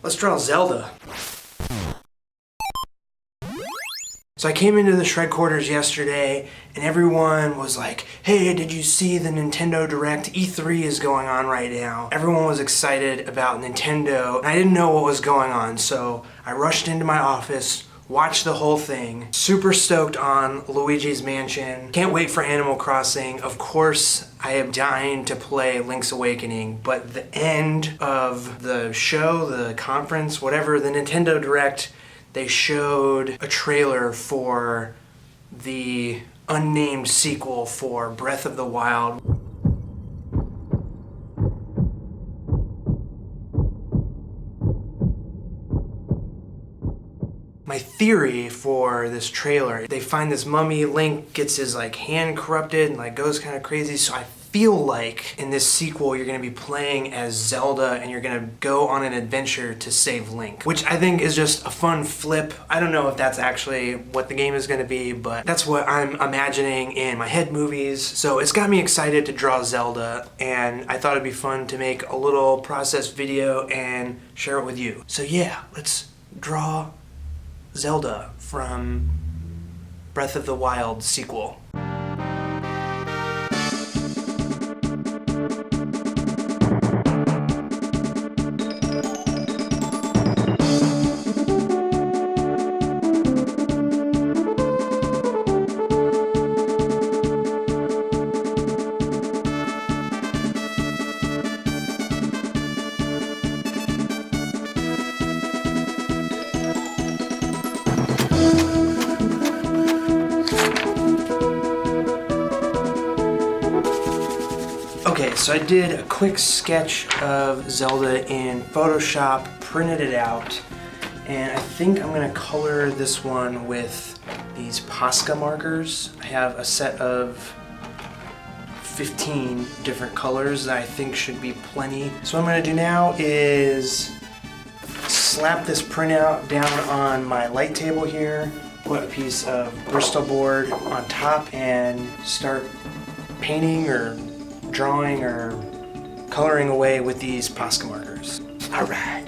Let's draw Zelda. So I came into the shred quarters yesterday and everyone was like, hey, did you see the Nintendo Direct? E3 is going on right now. Everyone was excited about Nintendo and I didn't know what was going on, so I rushed into my office, watched the whole thing. Super stoked on Luigi's Mansion. Can't wait for Animal Crossing. Of course, I am dying to play Link's Awakening, but the end of the show, the conference, whatever, the Nintendo Direct, they showed a trailer for the unnamed sequel for Breath of the Wild. My theory for this trailer, they find this mummy, Link gets his hand corrupted and goes kind of crazy, so I feel like in this sequel you're going to be playing as Zelda and you're going to go on an adventure to save Link, which I think is just a fun flip. I don't know if that's actually what the game is going to be, but that's what I'm imagining in my head movies. So it's got me excited to draw Zelda, and I thought it'd be fun to make a little process video and share it with you. So yeah, let's draw Zelda from Breath of the Wild sequel. Okay, so I did a quick sketch of Zelda in Photoshop, printed it out, and I think I'm gonna color this one with these Posca markers. I have a set of 15 different colors that I think should be plenty. So what I'm gonna do now is slap this printout down on my light table here, put a piece of Bristol board on top, and start painting or drawing or coloring away with these Posca markers. All right.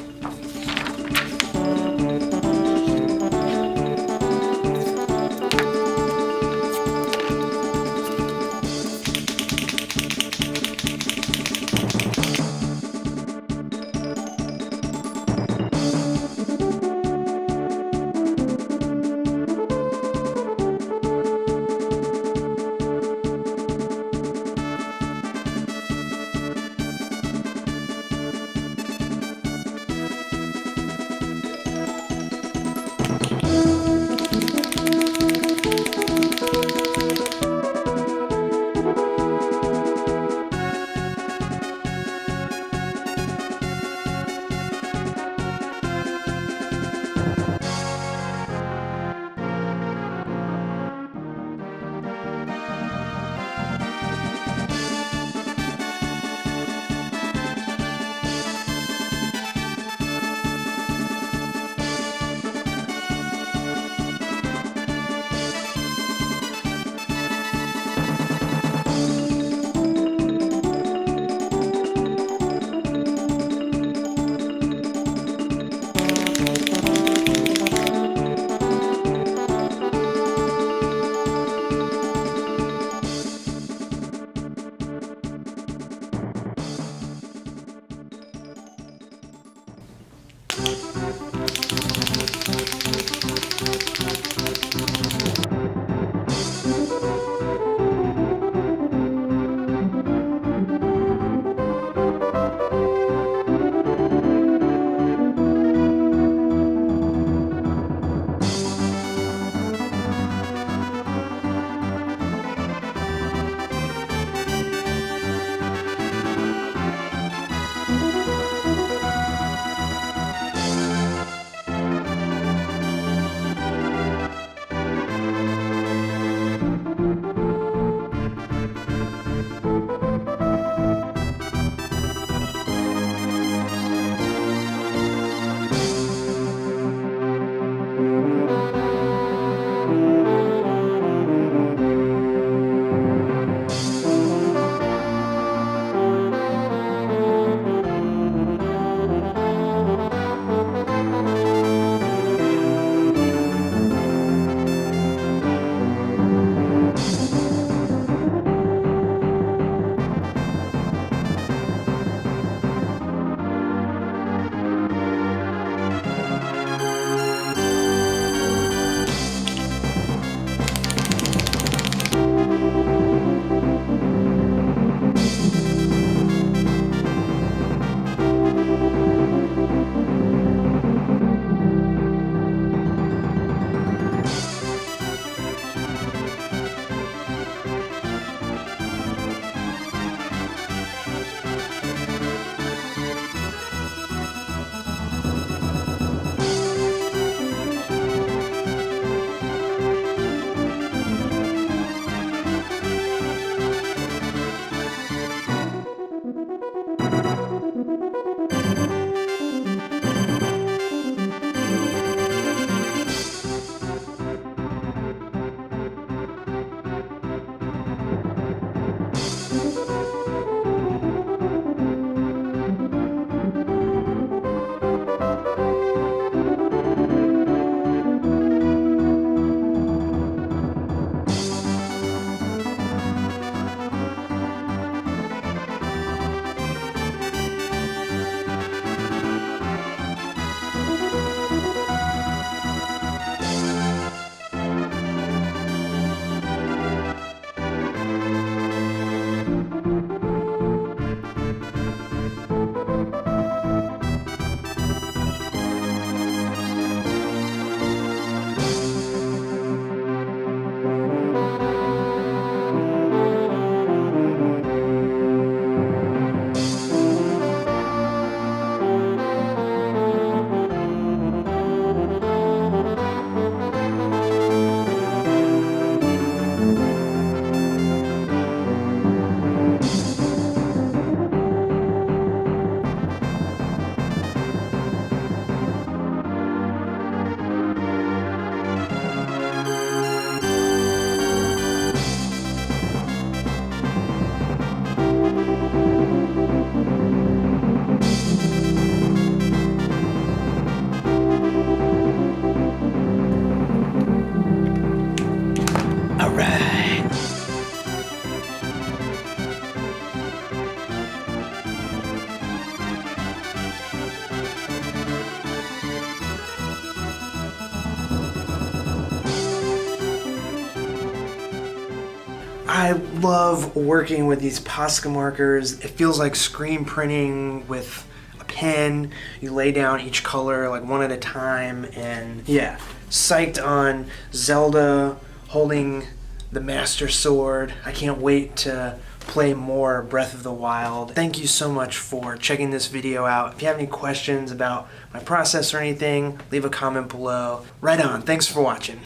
I love working with these Posca markers. It feels like screen printing with a pen. You lay down each color like one at a time, and yeah, psyched on Zelda holding the Master Sword. I can't wait to play more Breath of the Wild. Thank you so much for checking this video out. If you have any questions about my process or anything, leave a comment below. Right on. Thanks for watching.